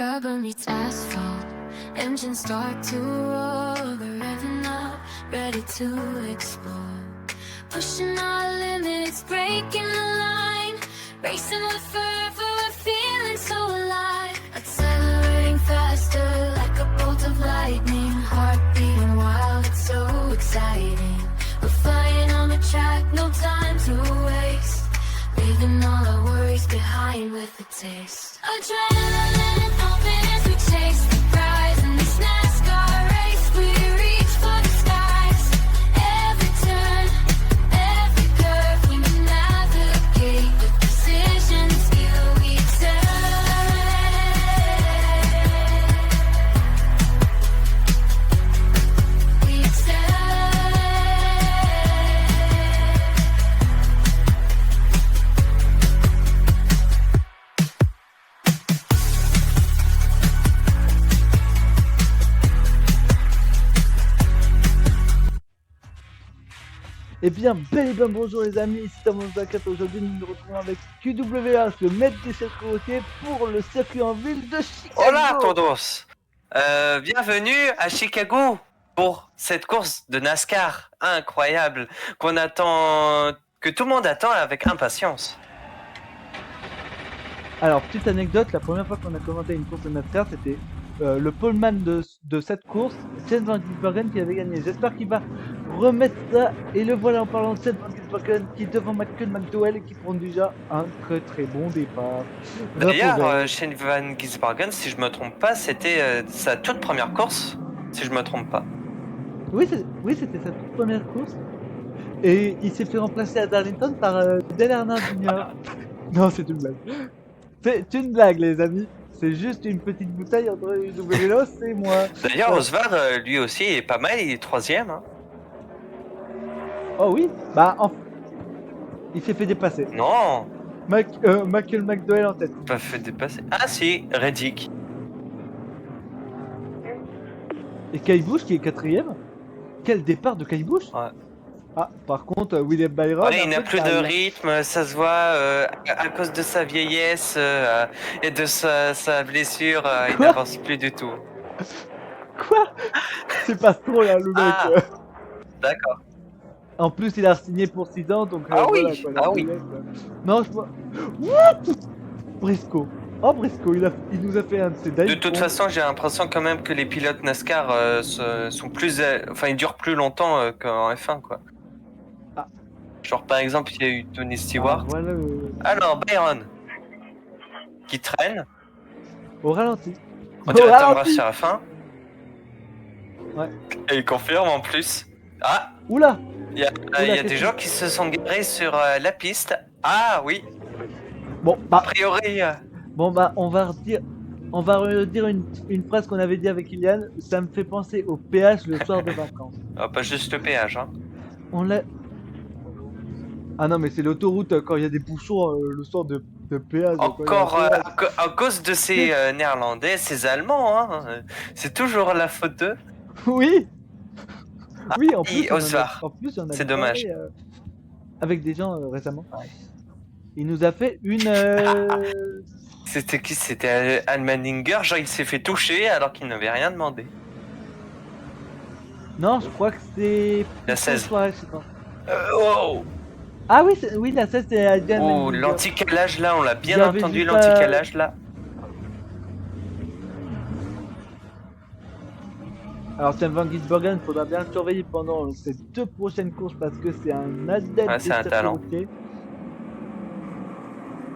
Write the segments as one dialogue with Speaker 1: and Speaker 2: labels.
Speaker 1: rubber meets asphalt. Engines start to roar, we're revving up, ready to explore. Pushing our limits, breaking the line, racing with fervor, we're feeling so alive. Accelerating faster like a bolt of lightning, heart beating wild, it's so exciting. We're flying on the track, no time to waste, leaving all our worries behind with a taste. Adrenaline pumping as we chase the prize in this NASCAR race. We reach for the skies. Every turn, every curve, we navigate with precision, skill we
Speaker 2: Eh bien, bel et bien bonjour les amis, ici Thomas Zakat. Aujourd'hui nous nous retrouvons avec QWH, le maître des circuits routiers pour le circuit en ville de Chicago.
Speaker 3: Hola todos, bienvenue à Chicago pour cette course de NASCAR incroyable qu'on attend, que tout le monde attend avec impatience.
Speaker 2: Alors, petite anecdote, la première fois qu'on a commenté une course de NASCAR, c'était le poleman de cette course, Chen Van Gisbergen, qui avait gagné. J'espère qu'il va remettre ça, et le voilà en parlant de Chen Van Gisbergen qui est devant Michael McDowell et qui prend déjà un très très bon départ.
Speaker 3: D'ailleurs, Shane Van Gisbergen, si je me trompe pas, c'était sa toute première course, si je me trompe pas.
Speaker 2: Oui, c'était sa toute première course. Et il s'est fait remplacer à Darlington par Dale Earnhardt Jr. Non, c'est une blague. C'est une blague, les amis. C'est juste une petite bouteille entre UWLOS et moi.
Speaker 3: D'ailleurs, Osvar, lui aussi, est pas mal, il est troisième. Hein.
Speaker 2: Oh oui, bah il s'est fait dépasser.
Speaker 3: Non,
Speaker 2: Michael McDowell en tête.
Speaker 3: pas fait dépasser. Ah si, Reddick.
Speaker 2: Et Kyle Busch qui est quatrième. Quel départ de Kyle Busch.
Speaker 3: Ouais.
Speaker 2: Ah, par contre, William Byron...
Speaker 3: Ouais, il n'a plus de rythme, ça se voit à cause de sa vieillesse et de sa blessure, il n'avance plus du tout.
Speaker 2: Quoi? C'est pas trop là, le mec.
Speaker 3: Ah, d'accord.
Speaker 2: En plus, il a signé pour 6 ans, donc...
Speaker 3: Ah oui,
Speaker 2: voilà, quoi,
Speaker 3: ah oui.
Speaker 2: Non, je vois... Briscoe. Oh, Briscoe, il nous a fait un de ses dives.
Speaker 3: De toute façon, j'ai l'impression quand même que les pilotes NASCAR sont plus... Enfin, ils durent plus longtemps qu'en F1, quoi.
Speaker 2: Ah.
Speaker 3: Genre, par exemple, il y a eu Tony Stewart.
Speaker 2: Ah, voilà,
Speaker 3: Alors, Byron, qui traîne.
Speaker 2: au ralenti.
Speaker 3: On dirait Tom Raff sur la fin.
Speaker 2: Ouais.
Speaker 3: Et il confirme en plus. Ah,
Speaker 2: Oula.
Speaker 3: il y a des gens qui se sont garés sur la piste. Ah oui,
Speaker 2: Bon,
Speaker 3: a
Speaker 2: bah...
Speaker 3: priori...
Speaker 2: Bon bah on va redire une phrase qu'on avait dit avec Ilian. Ça me fait penser au péage le soir de vacances.
Speaker 3: Ah, pas juste le péage, hein.
Speaker 2: On l'a... Ah non mais c'est l'autoroute quand il y a des bouchons le soir de péage.
Speaker 3: Encore à cause de ces Néerlandais, ces Allemands, hein. C'est toujours la faute d'eux.
Speaker 2: Oui. Oui, en plus,
Speaker 3: Osvar.
Speaker 2: on a
Speaker 3: C'est dommage.
Speaker 2: avec des gens récemment. Ouais. Il nous a fait une...
Speaker 3: C'était qui? C'était Almaninger, genre il s'est fait toucher alors qu'il n'avait rien demandé.
Speaker 2: Non, je crois que c'est...
Speaker 3: La 16.
Speaker 2: Soirée, je sais pas.
Speaker 3: Oh,
Speaker 2: Ah oui, oui, la 16 c'est Adrian
Speaker 3: oh,
Speaker 2: Almaninger.
Speaker 3: l'anticalage là, on l'a bien
Speaker 2: J'avais
Speaker 3: entendu,
Speaker 2: vu
Speaker 3: l'anticalage là.
Speaker 2: Alors Chen Van Gisbergen, il faudra bien le surveiller pendant ces 2 prochaines courses parce que c'est un adepte
Speaker 3: Ouais, c'est un talent.
Speaker 2: routier.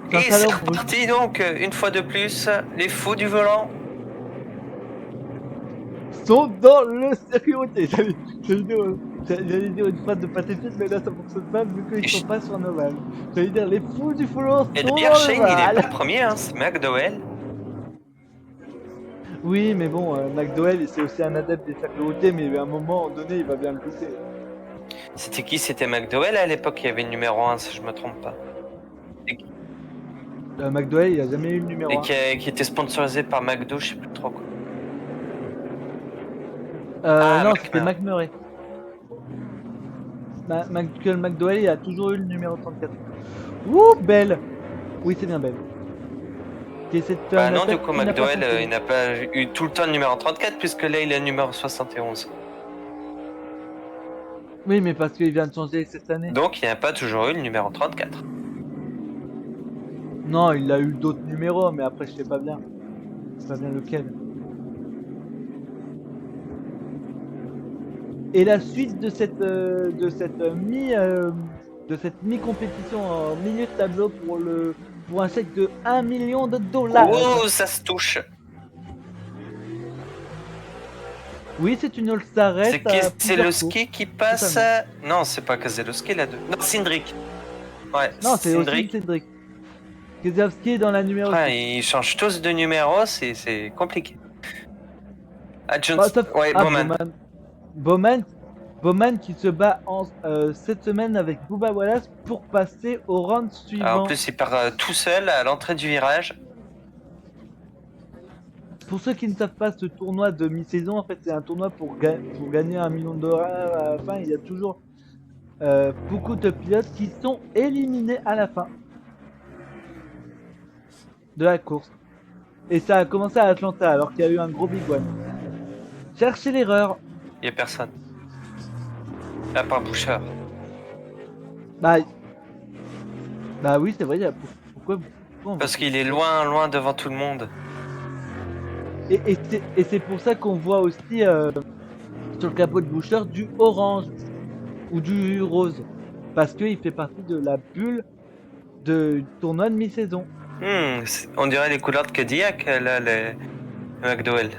Speaker 3: Et c'est reparti donc, une fois de plus, les fous du volant
Speaker 2: sont dans le circuit routier. J'allais dire une phrase de pacifiste, mais là ça fonctionne pas vu qu'ils sont pas sur Noval. J'allais dire les fous du volant
Speaker 3: Et
Speaker 2: sont
Speaker 3: d'ailleurs,
Speaker 2: dans
Speaker 3: Shane,
Speaker 2: le
Speaker 3: il est
Speaker 2: Val.
Speaker 3: pas le premier, hein, c'est McDowell.
Speaker 2: Oui, mais bon, McDowell c'est aussi un adepte des circuits routiers, mais à un moment donné il va bien le pousser.
Speaker 3: C'était qui? C'était McDowell à l'époque, il y avait le numéro 1, si je me trompe pas.
Speaker 2: McDowell il a jamais eu le numéro 1.
Speaker 3: Et qui était sponsorisé par McDo, je sais plus trop quoi.
Speaker 2: Non, c'était McMurray. Michael McDowell il a toujours eu le numéro 34. Ouh, belle. Oui, c'est bien belle. qui essaie de faire
Speaker 3: Bah
Speaker 2: une
Speaker 3: non,
Speaker 2: attaque
Speaker 3: du coup,
Speaker 2: qui n'a pas
Speaker 3: McDowell,
Speaker 2: fonctionné.
Speaker 3: il n'a pas eu tout le temps le numéro 34, puisque là, il est le numéro 71.
Speaker 2: Oui, mais parce qu'il vient de changer cette année.
Speaker 3: Donc, il n'a pas toujours eu le numéro 34.
Speaker 2: Non, il a eu d'autres numéros, mais après, je sais pas bien. Je sais pas bien lequel. Et la suite de cette mi-compétition en milieu de tableau pour un chèque de 1 million de dollars.
Speaker 3: Oh, ça se touche.
Speaker 2: Oui, c'est une All-Star Race
Speaker 3: C'est
Speaker 2: à plusieurs courses.
Speaker 3: Keselowski qui passe.
Speaker 2: Totalement.
Speaker 3: Non, c'est pas Keselowski là. Non, Cindric. Ouais,
Speaker 2: Non, c'est aussi
Speaker 3: Cindric.
Speaker 2: Cédric. Keselowski est dans la numéro 6.
Speaker 3: Ouais, ils changent tous de numéro, c'est compliqué. Ah, Jones.
Speaker 2: Bah, sauf-
Speaker 3: Ouais,
Speaker 2: ah,
Speaker 3: Bowman.
Speaker 2: Bowman qui se bat cette semaine avec Bubba Wallace pour passer au round
Speaker 3: Ah,
Speaker 2: suivant.
Speaker 3: en plus, il part tout seul à l'entrée du virage.
Speaker 2: Pour ceux qui ne savent pas, ce tournoi de mi-saison, en fait, c'est un tournoi pour gagner 1 million de dollars à la fin. Il y a toujours beaucoup de pilotes qui sont éliminés à la fin de la course. Et ça a commencé à Atlanta alors qu'il y a eu un gros big one. Cherchez l'erreur.
Speaker 3: Il y a personne. À part Bouchard.
Speaker 2: Bah oui, c'est vrai. Pourquoi on-
Speaker 3: Parce qu'il est loin devant tout le monde.
Speaker 2: Et c'est pour ça qu'on voit aussi sur le capot de Boucher du orange ou du rose. Parce qu'il fait partie de la bulle du tournoi de mi-saison.
Speaker 3: On dirait les couleurs de Cadillac, là, les McDowell.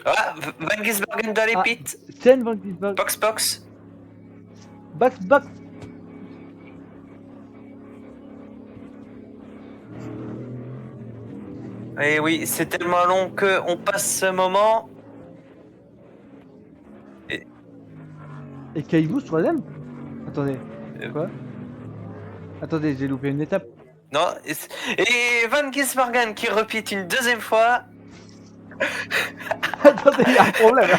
Speaker 3: Ah, Van Gisbergen dans les
Speaker 2: Ah.
Speaker 3: pits.
Speaker 2: Chen Van Gisbergen.
Speaker 3: Box.
Speaker 2: Box.
Speaker 3: Et oui, c'est tellement long qu'on passe ce moment.
Speaker 2: Et Caillou troisième. Attendez.
Speaker 3: Euh.
Speaker 2: Quoi? Attendez, j'ai loupé une étape.
Speaker 3: Non, et Van Gisbergen qui repique une deuxième fois.
Speaker 2: Attendez, il y a un problème. Là.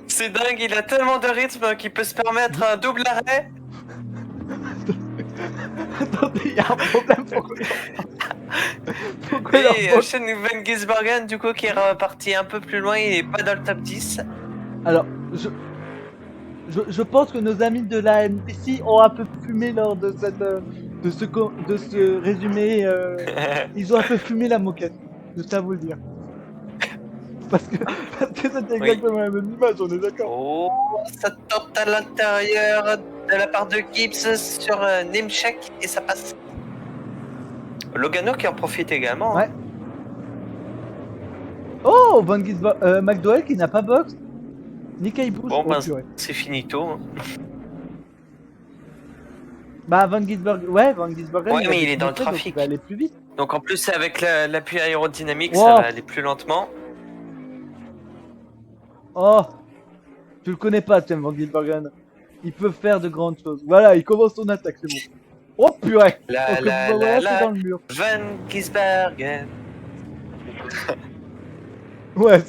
Speaker 3: C'est dingue, il a tellement de rythme qu'il peut se permettre un double arrêt.
Speaker 2: Attendez, il y a un problème. Pourquoi
Speaker 3: Et
Speaker 2: leur
Speaker 3: Shane Van Gisbergen, du coup, qui est reparti un peu plus loin, il est pas dans le top 10.
Speaker 2: Alors, je pense que nos amis de la NPC ont un peu fumé lors de ce résumé. Ils ont un peu fumé la moquette. Je tiens à vous le dire. Parce que c'était exactement la même image, on est d'accord.
Speaker 3: Oh, ça tente à l'intérieur de la part de Gibbs sur Nimchek et ça passe. Logano qui en profite également.
Speaker 2: Ouais. Oh, Van Gisbergen, McDowell qui n'a pas box. Ni Caillou.
Speaker 3: Bon, ben, c'est finito. Hein.
Speaker 2: Bah, Van Gisbergen, Van Gisbergen.
Speaker 3: Ouais, mais il est dans le
Speaker 2: donc
Speaker 3: trafic.
Speaker 2: il va aller plus vite.
Speaker 3: Donc en plus, avec l'appui aérodynamique,
Speaker 2: Wow.
Speaker 3: ça va aller plus lentement.
Speaker 2: Oh, tu le connais pas, Tim Van Gisbergen. Il peut faire de grandes choses. Voilà, il commence son attaque, c'est bon. Oh purée. C'est dans le mur.
Speaker 3: Van Gisbergen.
Speaker 2: Ouais,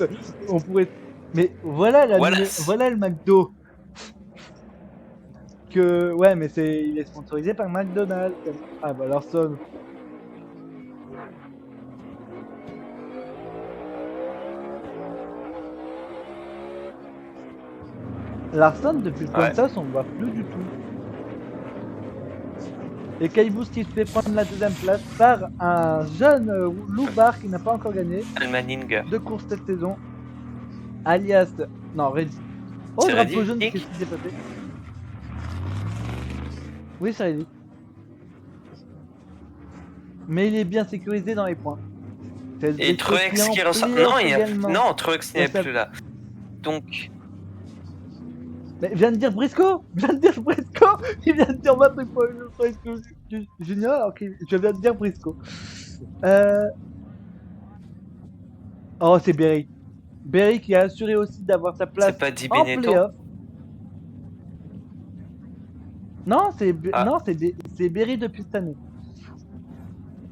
Speaker 2: on pourrait. Mais voilà
Speaker 3: Voilà.
Speaker 2: voilà le McDo. Mais il est sponsorisé par McDonald's. Ah bah Larson. Larson depuis le Kansas, on le voit plus du tout. Et Caillou qui se fait prendre la deuxième place par un jeune Loubar qui n'a pas encore gagné
Speaker 3: Almaninger.
Speaker 2: de course cette saison. Alias. Non, Reddy. Oh,
Speaker 3: C'est
Speaker 2: drapeau
Speaker 3: Reddy,
Speaker 2: jaune,
Speaker 3: Nick.
Speaker 2: qu'est-ce qui s'est passé? Oui, c'est Reddy. Mais il est bien sécurisé dans les points.
Speaker 3: Et Truex qui ressort. Non, Truex n'est plus là. Donc.
Speaker 2: Mais vient de dire Briscoe. Il vient de dire Briscoe Junior alors que je viens de dire Briscoe. Oh, c'est Berry. Berry qui a assuré aussi d'avoir sa place
Speaker 3: C'est pas Di
Speaker 2: en
Speaker 3: Benetto.
Speaker 2: playoff. Non,
Speaker 3: Ah.
Speaker 2: c'est Berry depuis cette année.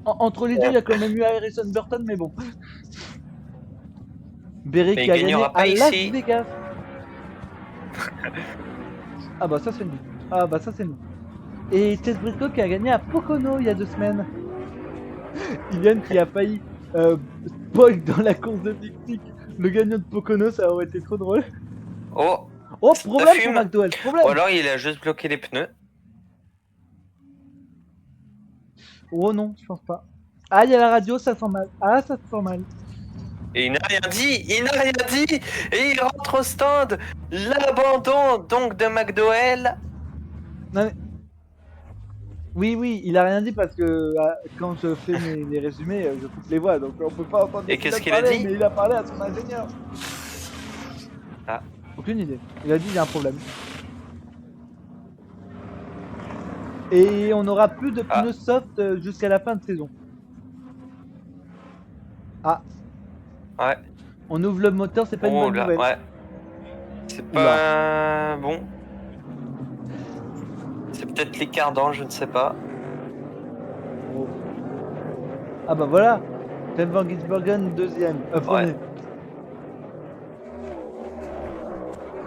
Speaker 2: Entre les deux, il y a quand même eu Harrison Burton, mais bon. Berry
Speaker 3: Mais
Speaker 2: qui a
Speaker 3: il
Speaker 2: gagné
Speaker 3: gagnera pas
Speaker 2: à Las
Speaker 3: ici.
Speaker 2: Vegas. Ah bah ça c'est nous. Et Chase Briscoe qui a gagné à Pocono il y a 2 semaines. Ilian qui a failli spoil dans la course de Tic-Tic le gagnant de Pocono, ça aurait été trop drôle.
Speaker 3: Oh,
Speaker 2: Oh,
Speaker 3: Ça
Speaker 2: problème
Speaker 3: fume.
Speaker 2: pour McDowell, problème.
Speaker 3: ou alors il a juste bloqué les pneus.
Speaker 2: Oh non, je pense pas. Ah, il y a la radio, ça sent mal. Ah, ça sent mal.
Speaker 3: Et il n'a rien dit, et il rentre au stand. L'abandon donc de McDowell.
Speaker 2: Non, mais... Oui, il a rien dit parce que quand je fais les résumés, je coupe les voix, donc on peut pas entendre.
Speaker 3: Et
Speaker 2: ce
Speaker 3: qu'est-ce
Speaker 2: a
Speaker 3: qu'il a
Speaker 2: parlé,
Speaker 3: dit
Speaker 2: mais il a parlé à son ingénieur.
Speaker 3: Ah.
Speaker 2: Aucune idée. Il a dit il y a un problème. Et on n'aura plus de
Speaker 3: Ah.
Speaker 2: pneus soft jusqu'à la fin de saison. Ah,
Speaker 3: Ouais.
Speaker 2: on ouvre le moteur, c'est pas une
Speaker 3: Oh
Speaker 2: bonne
Speaker 3: là,
Speaker 2: nouvelle.
Speaker 3: ouais. C'est pas bon. C'est peut-être les cardans, je ne sais pas.
Speaker 2: Oh. Ah bah voilà, Tim Van Gisbergen deuxième, premier.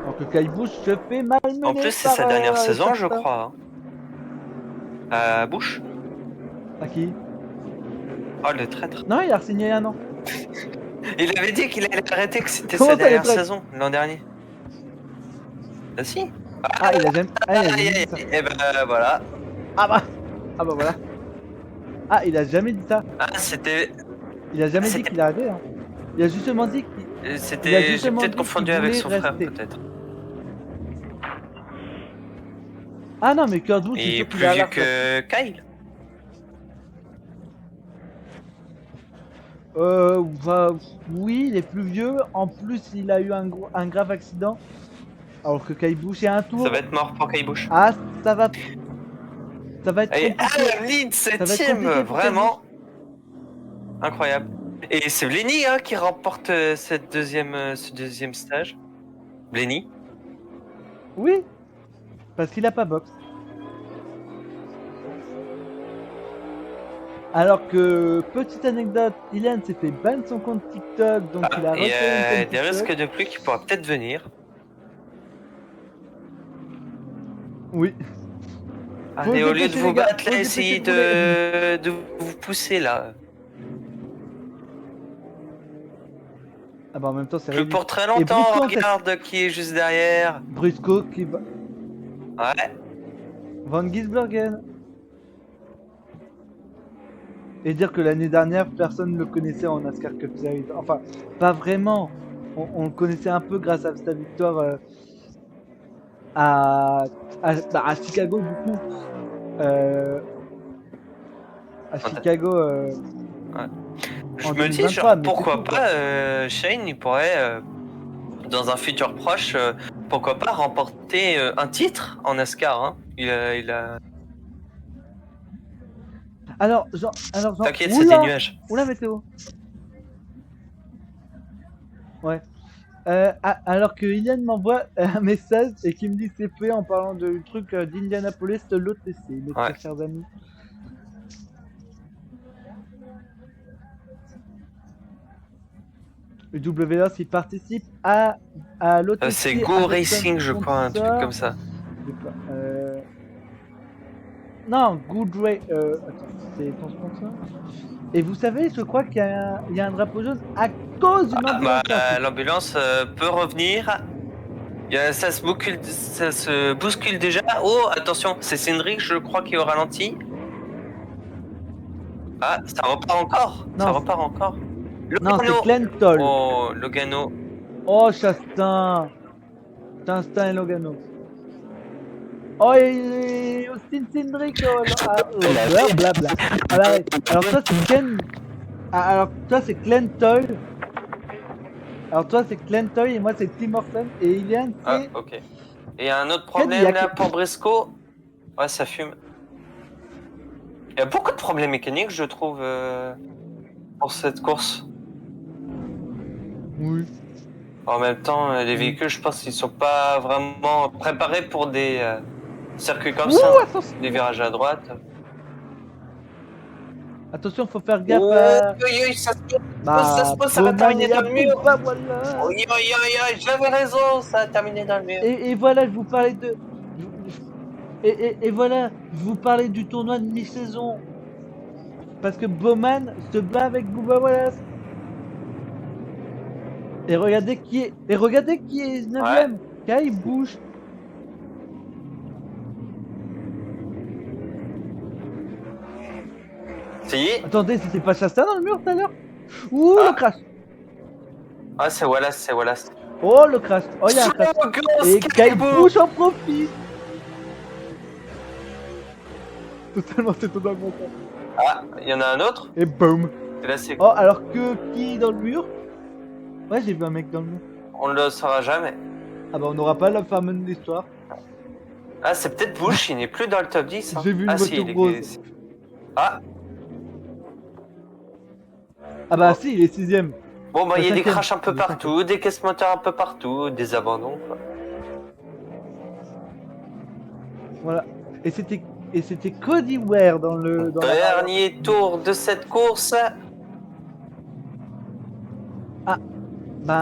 Speaker 2: Alors que Kyle Busch se fait malmener
Speaker 3: En plus, c'est
Speaker 2: par,
Speaker 3: sa dernière
Speaker 2: les
Speaker 3: saison, je
Speaker 2: starters.
Speaker 3: crois. Bush.
Speaker 2: À qui?
Speaker 3: Oh, le traître.
Speaker 2: Non, il a signé un an.
Speaker 3: Il avait dit qu'il allait arrêter, que c'était
Speaker 2: Comment
Speaker 3: sa
Speaker 2: ça, les
Speaker 3: dernière
Speaker 2: traîtres
Speaker 3: saison, l'an dernier. Ah si.
Speaker 2: Ah, il a jamais, il a
Speaker 3: Aïe,
Speaker 2: jamais
Speaker 3: aïe,
Speaker 2: dit ça.
Speaker 3: aïe. Et ben voilà.
Speaker 2: Ah bah voilà. Ah, il a jamais dit ça.
Speaker 3: Ah, c'était.
Speaker 2: Il a jamais dit
Speaker 3: C'était-
Speaker 2: qu'il arrêtait. Hein. Il a justement dit qu'il... Il a
Speaker 3: C'était. J'ai
Speaker 2: justement dit
Speaker 3: peut-être confondu
Speaker 2: qu'il
Speaker 3: avec
Speaker 2: voulait
Speaker 3: son frère,
Speaker 2: rester.
Speaker 3: peut-être.
Speaker 2: Ah non, mais Kurt Busch, c'est
Speaker 3: Et
Speaker 2: sûr qu'il
Speaker 3: plus
Speaker 2: est à
Speaker 3: vieux
Speaker 2: la retraite.
Speaker 3: que Kyle.
Speaker 2: Bah, oui, il est plus vieux. En plus, il a eu un grave accident. Alors que Kyle Busch est un tour.
Speaker 3: Ça va être mort pour Kyle Busch.
Speaker 2: Ah, ça va être
Speaker 3: Et
Speaker 2: compliqué.
Speaker 3: Lead
Speaker 2: va être
Speaker 3: septième,
Speaker 2: compliqué pour
Speaker 3: vraiment incroyable. Et c'est Blenny hein, qui remporte ce deuxième stage. Blenny.
Speaker 2: Oui, parce qu'il a pas box. Alors que, petite anecdote, Ilan s'est fait ban son compte TikTok, donc il a
Speaker 3: Il y
Speaker 2: refait
Speaker 3: a
Speaker 2: une compte
Speaker 3: des
Speaker 2: TikTok.
Speaker 3: risques de pluie qui pourra peut-être venir.
Speaker 2: Oui. Faut
Speaker 3: Allez,
Speaker 2: se
Speaker 3: au lieu de
Speaker 2: dépêcher,
Speaker 3: vous
Speaker 2: les gars,
Speaker 3: battre
Speaker 2: faut
Speaker 3: là,
Speaker 2: se
Speaker 3: essayez
Speaker 2: dépêcher
Speaker 3: de vous pousser là.
Speaker 2: Ah bah en même temps, c'est
Speaker 3: Plus
Speaker 2: réduit.
Speaker 3: pour très
Speaker 2: Et
Speaker 3: longtemps,
Speaker 2: Briscoe, en fait.
Speaker 3: regarde qui est juste derrière.
Speaker 2: Briscoe qui va...
Speaker 3: Ouais.
Speaker 2: Van Gisbergen. Et dire que l'année dernière, personne ne le connaissait en NASCAR Cup Series. Enfin, pas vraiment. On le connaissait un peu grâce à sa victoire à Chicago, du coup. À Chicago.
Speaker 3: Je
Speaker 2: En
Speaker 3: me dis,
Speaker 2: 2023,
Speaker 3: genre,
Speaker 2: mais
Speaker 3: pourquoi
Speaker 2: c'est tout,
Speaker 3: pas Shane, il pourrait, dans un futur proche, pourquoi pas remporter un titre en NASCAR. Hein. Il a...
Speaker 2: Alors, genre.
Speaker 3: T'inquiète, c'est des nuages.
Speaker 2: Oula, météo. Ouais. Alors que Ilian m'envoie un message et qui me dit c'est fait en parlant du truc d'Indianapolis de l'OTC, mes
Speaker 3: Ouais.
Speaker 2: très chers amis. Le WLOS, il participe à l'OTC.
Speaker 3: C'est Go
Speaker 2: avec
Speaker 3: Racing,
Speaker 2: comme
Speaker 3: je crois, un truc
Speaker 2: sponsor-
Speaker 3: comme ça.
Speaker 2: Je sais pas, Non, Good Ray. Attends, c'est ton sponsor. Et vous savez, je crois qu'il y a un drapeau jaune à cause d'une ambulance.
Speaker 3: L'ambulance peut revenir. Ça se bouscule déjà. Oh, attention, c'est Cindric, je crois, qui est au ralenti. Ah, ça repart encore.
Speaker 2: Non,
Speaker 3: Ça repart encore.
Speaker 2: Non,
Speaker 3: Logano.
Speaker 2: c'est Glenn Toll.
Speaker 3: Oh, Logano.
Speaker 2: Oh, Chastain. Chastain et Logano. Oh, et Austin Cindric. Blablabla. Alors toi, c'est Ken. Alors toi, c'est Glenn Toll. Alors toi, c'est Glenn Toll et moi, c'est Tim Horton. Et Ilian,
Speaker 3: Ah,
Speaker 2: c'est...
Speaker 3: ok. Et un autre problème
Speaker 2: Cadillac.
Speaker 3: là pour Briscoe. Ouais, ça fume. Il y a beaucoup de problèmes mécaniques, je trouve, pour cette course.
Speaker 2: Oui.
Speaker 3: En même temps, les véhicules, je pense qu'ils sont pas vraiment préparés pour des circuits comme ça.
Speaker 2: Attention.
Speaker 3: Des virages à droite.
Speaker 2: Attention, faut faire gaffe
Speaker 3: Oh,
Speaker 2: à...
Speaker 3: ça se pose, ça va terminer dans le mur.
Speaker 2: Bah, voilà.
Speaker 3: Oui, j'avais raison, ça a terminé dans le mur.
Speaker 2: Et voilà, je vous parlais de... Et voilà, je vous parlais du tournoi de mi-saison. parce que Bowman se bat avec Bubba Wallace. Et regardez qui est 9ème. Kai bouge.
Speaker 3: Si.
Speaker 2: Attendez, c'était pas Shasta dans le mur tout à l'heure? Ouh, le crash.
Speaker 3: Ah, c'est Wallace.
Speaker 2: Oh, le crash. Oh, il y a un crash. Et Kai bouge en profite. Totalement, c'est totalement ça.
Speaker 3: Ah, il y en a un autre.
Speaker 2: Et boum.
Speaker 3: Et là, c'est.
Speaker 2: Oh, alors que qui dans le mur? Ouais, j'ai vu un mec dans le mur.
Speaker 3: On ne le saura jamais.
Speaker 2: Ah bah, on n'aura pas la femme de l'histoire.
Speaker 3: Ah, c'est peut-être Bush, il n'est plus dans le top 10. Hein.
Speaker 2: J'ai vu une
Speaker 3: ah,
Speaker 2: voiture
Speaker 3: si,
Speaker 2: rose.
Speaker 3: Ah,
Speaker 2: Ah bah, si, il est 6ème.
Speaker 3: bon, bah, il y a des
Speaker 2: cinquième.
Speaker 3: crashs un peu
Speaker 2: Le
Speaker 3: partout, des caisses moteurs un peu partout, des abandons, quoi.
Speaker 2: Voilà. Et c'était Cody Ware dans le. Dans la-
Speaker 3: Dernier tour de cette course.
Speaker 2: Bah,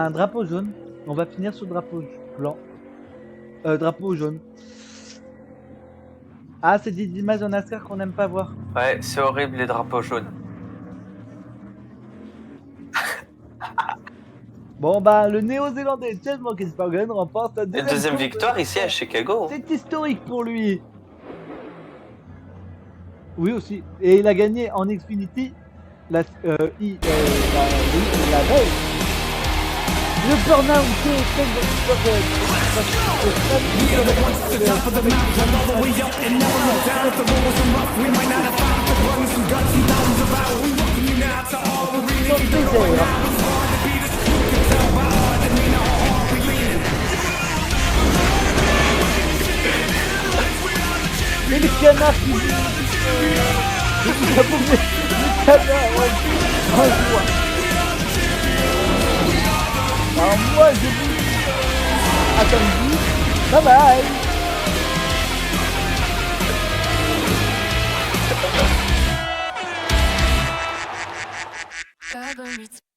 Speaker 2: un drapeau jaune. On va finir sur le drapeau blanc. Drapeau jaune. Ah, c'est des images en NASCAR qu'on n'aime pas voir.
Speaker 3: Ouais, c'est horrible les drapeaux jaunes.
Speaker 2: Bon, bah, le néo-zélandais Chase Morgan remporte sa
Speaker 3: Et deuxième
Speaker 2: course.
Speaker 3: victoire ici à Chicago.
Speaker 2: C'est historique pour lui. Oui, aussi. Et il a gagné en Xfinity la veille. Le burn-out de Chase Et le canard qui dit le canard, ouais, en joie. Alors moi je vous dis à samedi, bye bye.
Speaker 1: Favorites.